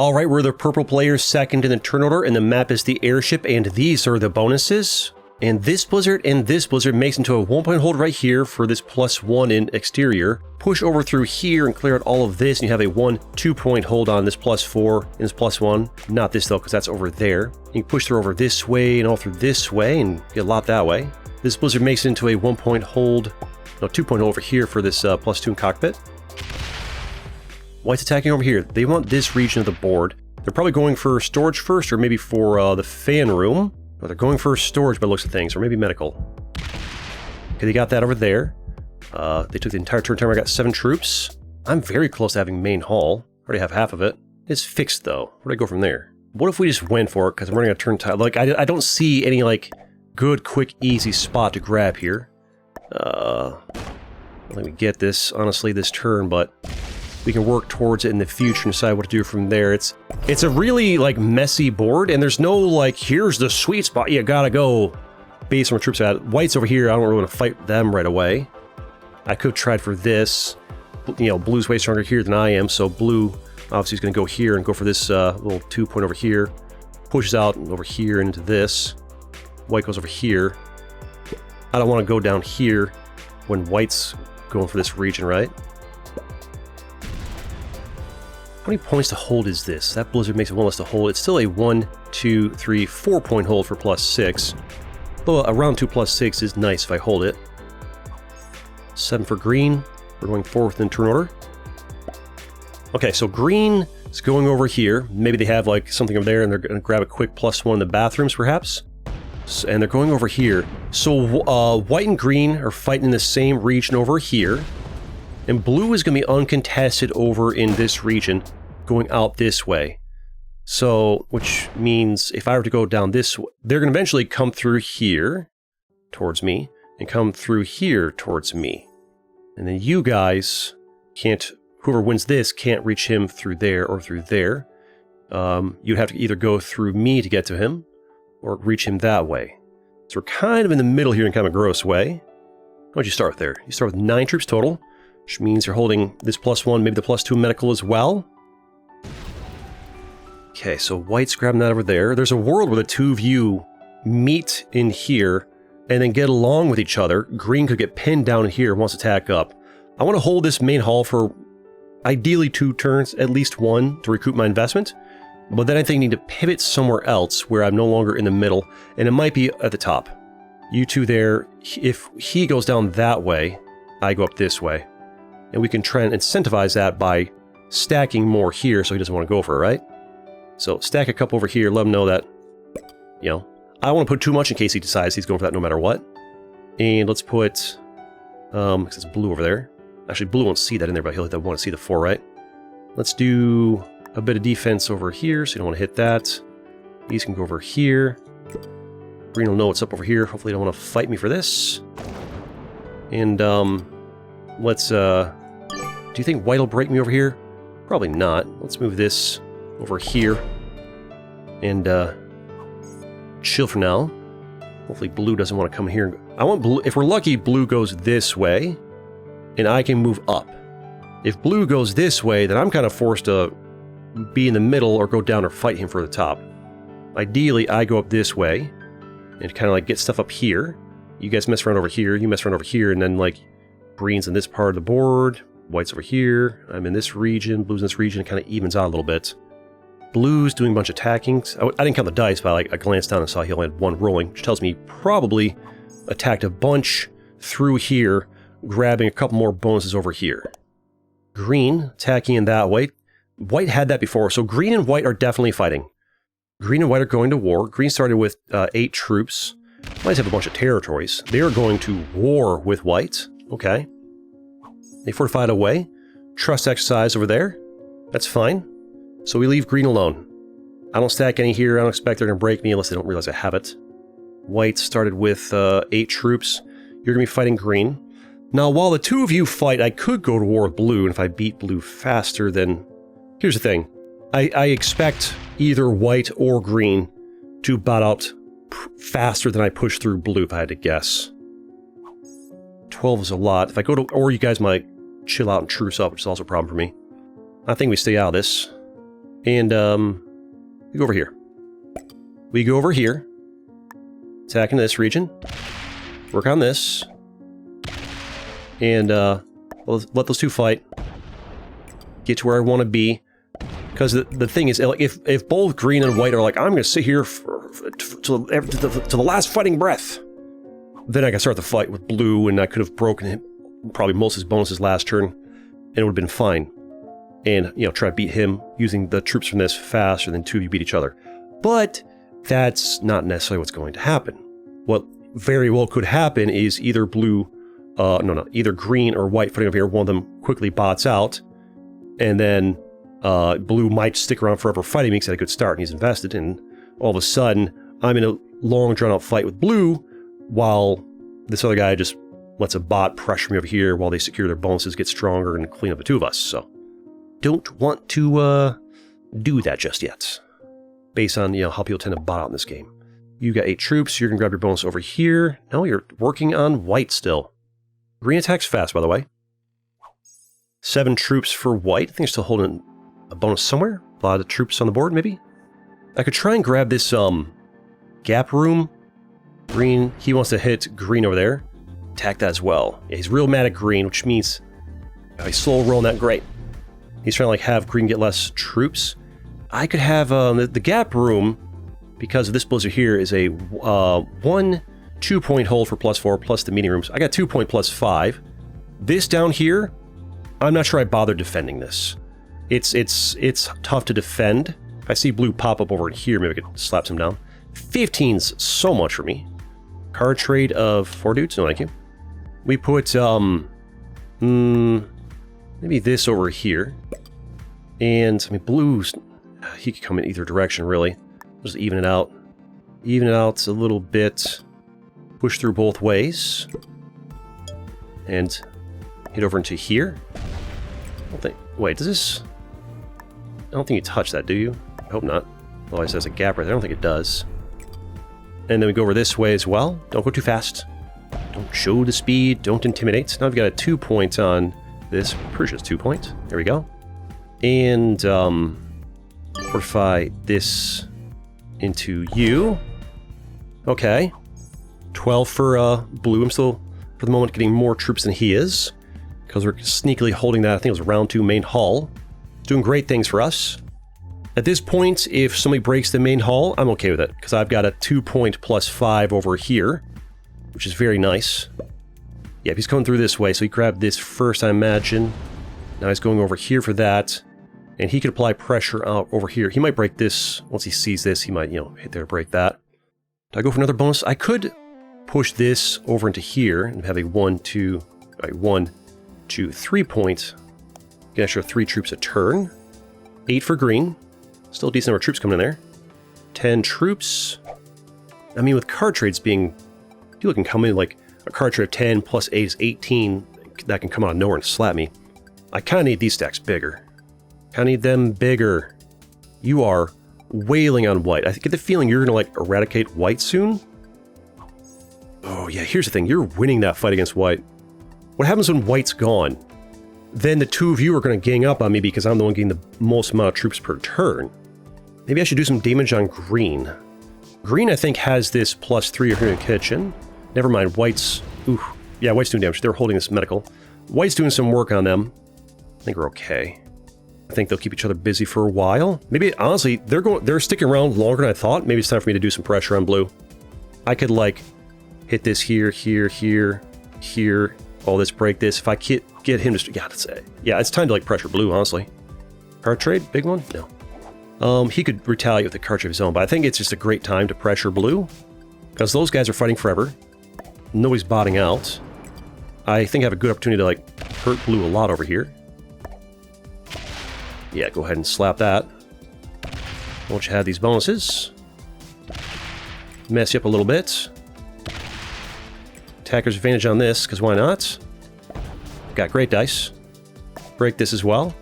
All right, we're the purple players, second in the turn order, and the map is the airship, and these are the bonuses. And this blizzard makes into a 1-point hold right here for this +1 in exterior. Push over through here and clear out all of this, and you have a 1-2 point hold on this +4 and this +1. Not this though, because that's over there. You can push through over this way and all through this way and get a lot that way. This blizzard makes it into a 1-point hold, no, 2-point hold over here for this +2 in cockpit. White's attacking over here. They want this region of the board. They're probably going for storage first, or maybe for the fan room. But they're going for storage by the looks of things, or maybe medical. Okay, they got that over there. They took the entire turn time. I got 7 troops. I'm very close to having main hall. I already have half of it. It's fixed though. Where do I go from there? What if we just went for it? Because I'm running out of turn time. Like, I don't see any like good, quick, easy spot to grab here. Let me get this, honestly, this turn, but we can work towards it in the future and decide what to do from there. It's a really, like, messy board, and there's no, like, here's the sweet spot you gotta go based on where troops are at. White's over here, I don't really want to fight them right away. I could have tried for this. You know, blue's way stronger here than I am, so blue obviously is going to go here and go for this little 2-point over here. Pushes out over here into this. White goes over here. I don't want to go down here when white's going for this region, right? How many points to hold is this? That blizzard makes it one less to hold. It's still a 1, 2, 3, 4-point hold for +6. Though around 2 +6 is nice if I hold it. 7 for green. We're going forward in turn order. Okay, so green is going over here. Maybe they have like something over there and they're going to grab a quick +1 in the bathrooms perhaps. And they're going over here. So white and green are fighting in the same region over here. And blue is going to be uncontested over in this region, going out this way. So, which means if I were to go down this way, they're going to eventually come through here towards me, and come through here towards me. And then you guys can't, whoever wins this can't reach him through there or through there. You'd have to either go through me to get to him, or reach him that way. So we're kind of in the middle here in kind of a gross way. Why don't you start there? You start with 9 troops total, which means you're holding this +1, maybe the +2 medical as well. Okay, so white's grabbing that over there. There's a world where the two of you meet in here and then get along with each other. Green could get pinned down here and wants to attack up. I want to hold this main hall for ideally 2 turns, at least 1, to recoup my investment. But then I think I need to pivot somewhere else where I'm no longer in the middle, and it might be at the top. You two there, if he goes down that way, I go up this way. And we can try and incentivize that by stacking more here so he doesn't want to go for it, right? So stack a couple over here, let him know that, you know, I don't want to put too much in case he decides he's going for that no matter what. And let's put, because it's blue over there. Actually, blue won't see that in there, but he'll want to see the 4, right? Let's do a bit of defense over here, so you don't want to hit that. These can go over here. Green will know what's up over here. Hopefully, they don't want to fight me for this. And, let's, do you think white will break me over here? Probably not. Let's move this over here. And, chill for now. Hopefully blue doesn't want to come here. I want blue, if we're lucky, blue goes this way, and I can move up. If blue goes this way, then I'm kind of forced to be in the middle or go down or fight him for the top. Ideally, I go up this way and kind of like get stuff up here. You guys mess around over here, you mess around over here, and then like green's in this part of the board, white's over here, I'm in this region, blue's in this region, it kind of evens out a little bit. Blue's doing a bunch of attacking. I didn't count the dice, but I glanced down and saw he only had 1 rolling, which tells me he probably attacked a bunch through here, grabbing a couple more bonuses over here. Green attacking in that way. White had that before, so green and white are definitely fighting. Green and white are going to war. Green started with 8 troops. Whites have a bunch of territories. They are going to war with white. Okay. They fortified away. Trust exercise over there. That's fine. So we leave green alone. I don't stack any here. I don't expect they're going to break me unless they don't realize I have it. White started with 8 troops. You're going to be fighting green. Now, while the two of you fight, I could go to war with blue, and if I beat blue faster, then... Here's the thing. I expect either white or green to bat out faster than I push through blue, if I had to guess. 12 is a lot. If I go to... Or you guys might chill out and truce up, which is also a problem for me. I think we stay out of this. And, we go over here. We go over here. Attacking this region. Work on this. And, let those two fight. Get to where I want to be. Because the thing is, like, if both green and white are like, I'm going to sit here to the last fighting breath, then I can start the fight with blue, and I could have broken him, probably most of his bonuses last turn, and it would have been fine. And, you know, try to beat him using the troops from this faster than two of you beat each other. But that's not necessarily what's going to happen. What very well could happen is either either green or white fighting over here, one of them quickly bots out, and then blue might stick around forever fighting me because he had a good start and he's invested, and all of a sudden I'm in a long drawn-out fight with blue while this other guy just lets a bot pressure me over here while they secure their bonuses, get stronger, and clean up the two of us. So don't want to do that just yet, based on, you know, how people tend to bot out in this game. You got 8 troops, you're going to grab your bonus over here. No, you're working on white still. Green attacks fast, by the way. 7 troops for white. I think they're still holding a bonus somewhere. A lot of troops on the board, maybe. I could try and grab this gap room. Green, he wants to hit green over there. Attack that as well. Yeah, he's real mad at green, which means he's slow rolling that great. He's trying to like have green get less troops. I could have the gap room, because of this blizzard here, is a 1 2-point hold for +4 plus the meeting rooms. I got 2-point +5. This down here, I'm not sure I bothered defending this. It's tough to defend. If I see blue pop up over here, maybe I could slap some down. 15's so much for me. Card trade of 4 dudes, no thank you. We put maybe this over here. And I mean, blue's, he could come in either direction really. Just even it out. Even it out a little bit. Push through both ways. And hit over into here. I don't think, wait, does this, I don't think you touch that, do you? I hope not. Otherwise there's a gap right there. I don't think it does. And then we go over this way as well. Don't go too fast. Don't show the speed. Don't intimidate. Now we've got a 2-point on this. Pretty sure it's 2-point. There we go. And fortify this into you. Okay. 12 for blue. I'm still, for the moment, getting more troops than he is, because we're sneakily holding that. I think it was round 2 main hall. Doing great things for us. At this point, if somebody breaks the main hall, I'm okay with it, because I've got a 2-point +5 over here, which is very nice. Yeah, he's coming through this way, so he grabbed this first, I imagine. Now he's going over here for that, and he could apply pressure out over here. He might break this. Once he sees this, he might, you know, hit there to break that. Do I go for another bonus? I could push this over into here and have a 1, 2, 3-point. Get an extra 3 troops a turn. 8 for green. Still a decent number of troops coming in there. 10 troops. I mean, with card trades being, people can come in like a card trade of 10 plus 8 is 18. That can come out of nowhere and slap me. I kind of need these stacks bigger. Kind of need them bigger. You are wailing on white. I get the feeling you're going to like eradicate white soon. Oh yeah, here's the thing. You're winning that fight against white. What happens when white's gone? Then the two of you are going to gang up on me because I'm the one getting the most amount of troops per turn. Maybe I should do some damage on green. Green, I think, has this +3 here in the kitchen. Never mind, white's... Ooh, yeah, white's doing damage. They're holding this medical. White's doing some work on them. I think we're okay. I think they'll keep each other busy for a while. Maybe, honestly, they're sticking around longer than I thought. Maybe it's time for me to do some pressure on blue. I could, like, hit this here, here, here, here. All this, break this. If I get him to... Yeah, it's time to, like, pressure blue, honestly. Card trade? Big one? No. He could retaliate with a card trade of his own, but I think it's just a great time to pressure blue. Because those guys are fighting forever. Nobody's botting out. I think I have a good opportunity to, like, hurt blue a lot over here. Yeah, go ahead and slap that. Won't you have these bonuses? Mess you up a little bit. Attacker's advantage on this, because why not? Got great dice. Break this as well.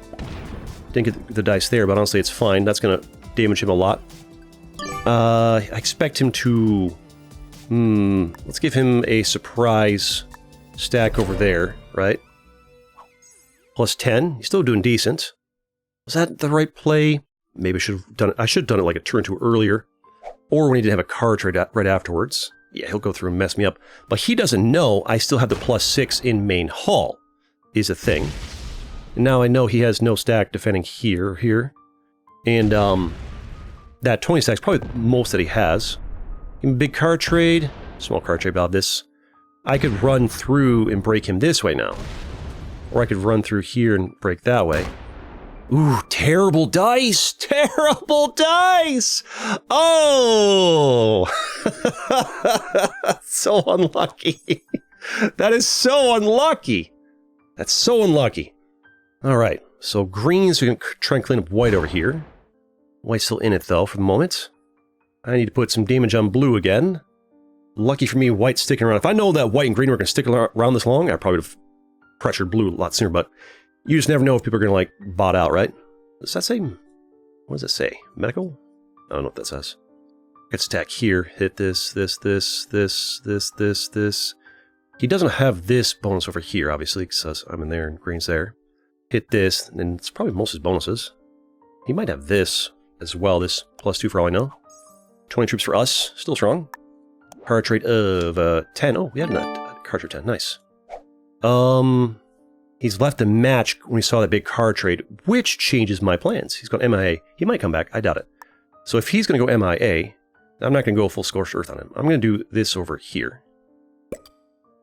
Didn't get the dice there, but honestly it's fine. That's going to damage him a lot. I expect him to... let's give him a surprise stack over there, right? +10. He's still doing decent. Was that the right play? Maybe I should have done it like a turn or two earlier. Or when he didn't have a card trade right afterwards. Yeah, he'll go through and mess me up. But he doesn't know I still have the +6 in main hall, is a thing. And now I know he has no stack defending here. And that 20 stack is probably most that he has. Big card trade, small card trade about this. I could run through and break him this way now. Or I could run through here and break that way. Ooh, terrible dice! Terrible dice! Oh! So unlucky. That is so unlucky. That's so unlucky. Alright, so greens, we can try and clean up white over here. White's still in it, though, for the moment. I need to put some damage on blue again. Lucky for me, white's sticking around. If I know that white and green were going to stick around this long, I probably would have pressured blue a lot sooner, but you just never know if people are going to, like, bot out, right? Does that say... What does it say? Medical? I don't know what that says. Let's attack here. Hit this. He doesn't have this bonus over here, obviously, because I'm in there and green's there. Hit this, and it's probably most of his bonuses. He might have this as well, this +2 for all I know. 20 troops for us, still strong. Card trade of 10. Oh, we had a card trade 10, nice. He's left the match when we saw that big card trade, which changes my plans. He's gone MIA. He might come back, I doubt it. So if he's going to go MIA, I'm not going to go full scorched earth on him. I'm going to do this over here.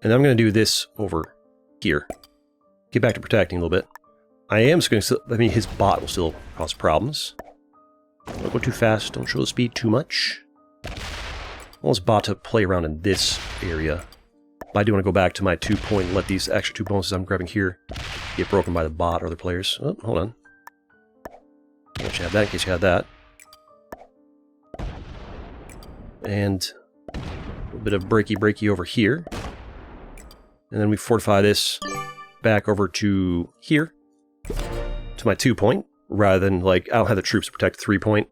And I'm going to do this over here. Get back to protecting a little bit. I am just going to... I mean, his bot will still cause problems. Don't go too fast. Don't show the speed too much. I want his bot to play around in this area. But I do want to go back to my 2 point and let these extra 2 bonuses I'm grabbing here get broken by the bot or other players. Oh, hold on. I want you to have that in case you had that. And a little bit of breaky over here. And then we fortify this back over to here. To my 2 point. Rather than, like, I don't have the troops to protect 3 point.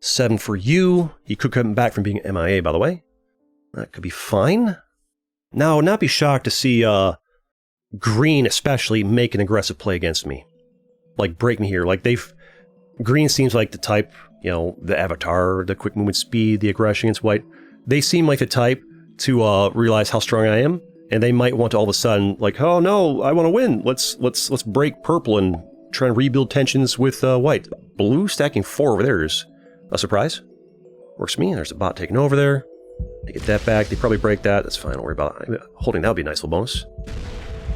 7 for you. He could come back from being MIA, by the way. That could be fine. Now, not be shocked to see green especially make an aggressive play against me. Like, break me here. Like, green seems like the type, you know, the avatar, the quick movement speed, the aggression against white. They seem like the type to realize how strong I am, and they might want to all of a sudden, like, oh no, I want to win. Let's break purple and try and rebuild tensions with white. Blue stacking 4 over there is a surprise. Works for me. There's a bot taking over there. They get that back. They probably break that. That's fine. Don't worry about it. Holding that would be a nice little bonus.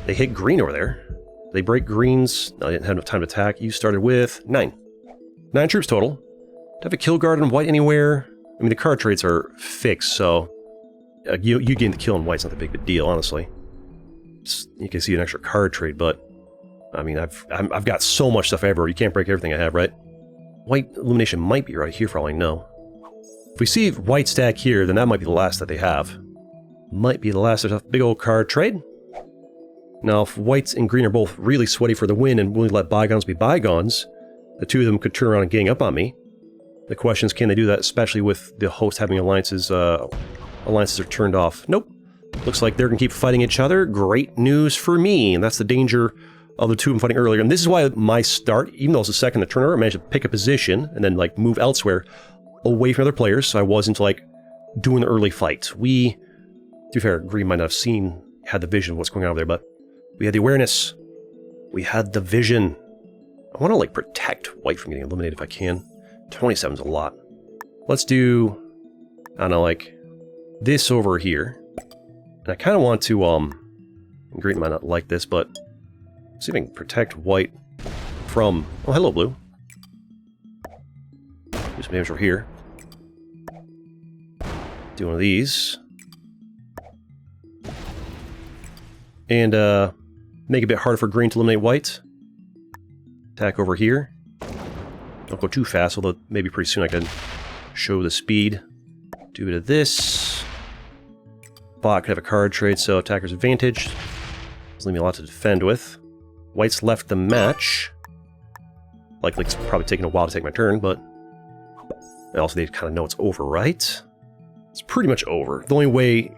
They hit green over there. They break greens. No, I didn't have enough time to attack. You started with 9. 9 troops total. Do I have a kill guard on white anywhere? I mean, the card trades are fixed, so you getting the kill on white's not that big of a deal, honestly. You can see an extra card trade, but I mean, I've got so much stuff everywhere. You can't break everything I have, right? White illumination might be right here for all I know. If we see white stack here, then that might be the last that they have. Might be the last. There's a big old card trade. Now, if whites and green are both really sweaty for the win and willing to let bygones be bygones, the two of them could turn around and gang up on me. The question is, can they do that, especially with the host having alliances? Alliances are turned off. Nope. Looks like they're going to keep fighting each other. Great news for me, and that's the danger of the two of them fighting earlier. And this is why my start, even though it was the second the turnover, I managed to pick a position and then, like, move elsewhere away from other players, so I wasn't, like, doing the early fight. To be fair, green might not have had the vision of what's going on over there, but we had the awareness. We had the vision. I want to, like, protect white from getting eliminated if I can. 27's a lot. Let's do, I don't know, like, this over here. And I kind of want to, green might not like this, but see if I can protect white from, oh, hello, blue. Do some damage over here. Do one of these. And, make it a bit harder for green to eliminate white. Attack over here. Don't go too fast, although maybe pretty soon I can show the speed. Do a bit of this. Bot could have a card trade, so attacker's advantage. Doesn't leave me a lot to defend with. White's left the match. Likely it's probably taking a while to take my turn, but also they kind of know it's over, right? It's pretty much over. The only way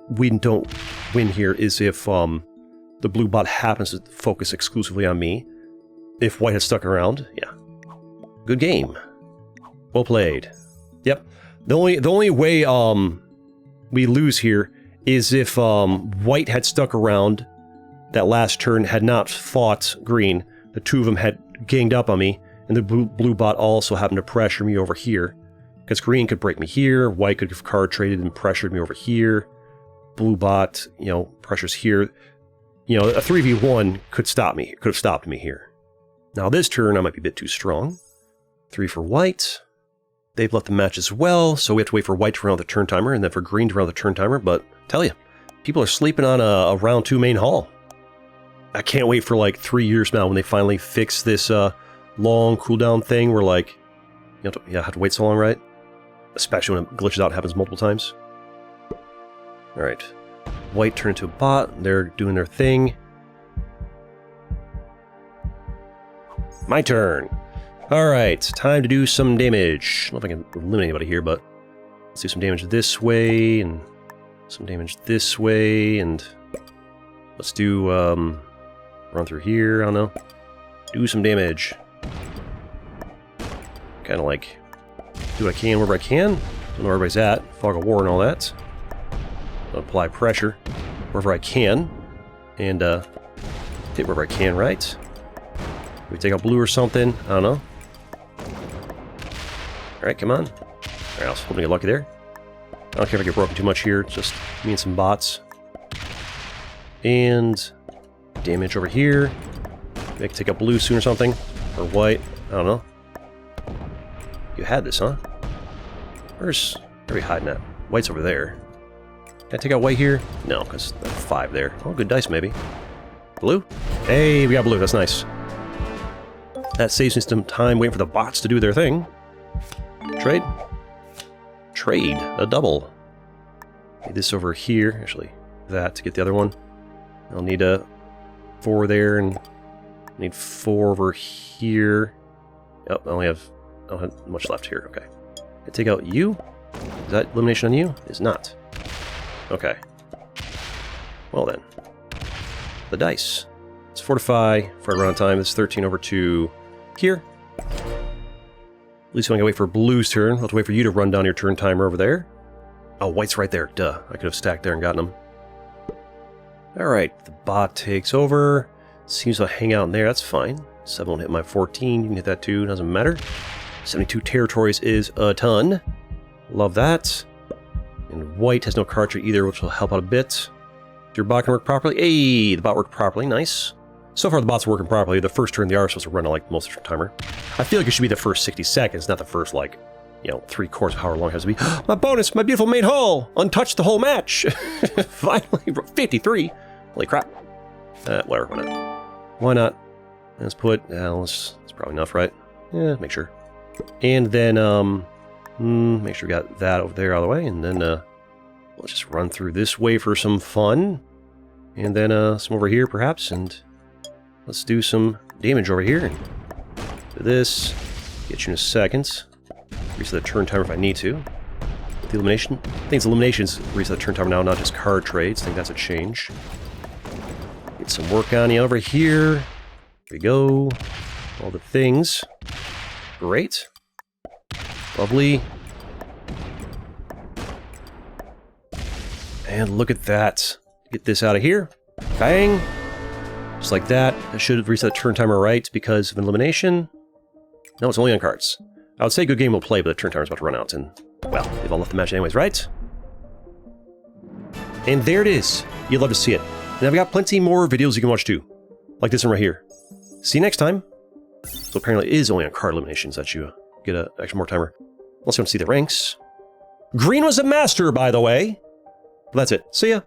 we don't win here is if the blue bot happens to focus exclusively on me. If white had stuck around, yeah. Good game. Well played. Yep. The only way we lose here is if white had stuck around that last turn, had not fought green. The two of them had ganged up on me, and the blue bot also happened to pressure me over here. Because green could break me here, white could have card traded and pressured me over here. Blue bot, you know, pressures here. You know, a 3v1 could stop me. It could have stopped me here. Now this turn, I might be a bit too strong. 3 for white. They've left the match as well, so we have to wait for white to run out the turn timer, and then for green to run out the turn timer, but tell you, people are sleeping on a round 2 main hall. I can't wait for like 3 years now when they finally fix this long cooldown thing where like, you have to wait so long, right? Especially when it glitches out and happens multiple times. Alright. White turned into a bot, they're doing their thing. My turn. Alright, time to do some damage. I don't know if I can eliminate anybody here, but let's do some damage this way, and some damage this way, and let's do, run through here, I don't know. Do some damage. Kind of like, do what I can wherever I can. Don't know where everybody's at. Fog of war and all that. Apply pressure wherever I can. And, hit wherever I can, right? We take out blue or something, I don't know. Alright, come on. Alright, I was hoping to get lucky there. I don't care if I get broken too much here, it's just me and some bots. And damage over here. Maybe I can take out blue soon or something. Or white, I don't know. You had this, huh? Where are we hiding at? White's over there. Can I take out white here? No, because 5 there. Oh, good dice, maybe. Blue? Hey, we got blue, that's nice. That saves me some time waiting for the bots to do their thing. Trade? Trade. A double. Need this over here. Actually, that to get the other one. I'll need a 4 there, and need 4 over here. Yep, I don't have much left here. Okay. I take out you? Is that elimination on you? It is not. Okay. Well then. The dice. Let's fortify for a run time. It's 13 over 2 here. At least when I gotta wait for blue's turn, I'll have to wait for you to run down your turn timer over there. Oh, white's right there. Duh. I could have stacked there and gotten him. Alright, the bot takes over. Seems to hang out in there. That's fine. 7 won't hit my 14. You can hit that too. Doesn't matter. 72 territories is a ton. Love that. And white has no card trade either, which will help out a bit. Does your bot can work properly? Hey, the bot worked properly. Nice. So far, the bot's working properly. The first turn, they are supposed to run like most of the timer. I feel like it should be the first 60 seconds, not the first, like, you know, 3/4 of however long it has to be. My bonus, my beautiful main hall! Untouched the whole match! Finally, 53! Holy crap. Whatever, why not? Why not? Let's put, it's probably enough, right? Yeah, make sure. And then, make sure we got that over there out of the way, and then, let's just run through this way for some fun. And then, some over here, perhaps, and let's do some damage over here. Do this. Get you in a second. Reset the turn timer if I need to. The elimination. I think it's eliminations reset the turn timer now, not just card trades. I think that's a change. Get some work on you over here. Here we go. All the things. Great. Lovely. And look at that. Get this out of here. Bang. Just like that. I should reset the turn timer right because of elimination. No, it's only on cards. I would say good game will play, but the turn timer's about to run out, and, well, they've all left the match anyways, right? And there it is. You'd love to see it. And I've got plenty more videos you can watch too. Like this one right here. See you next time. So apparently it is only on card eliminations that you get an extra more timer. Unless you want to see the ranks. Green was a master, by the way. But that's it. See ya.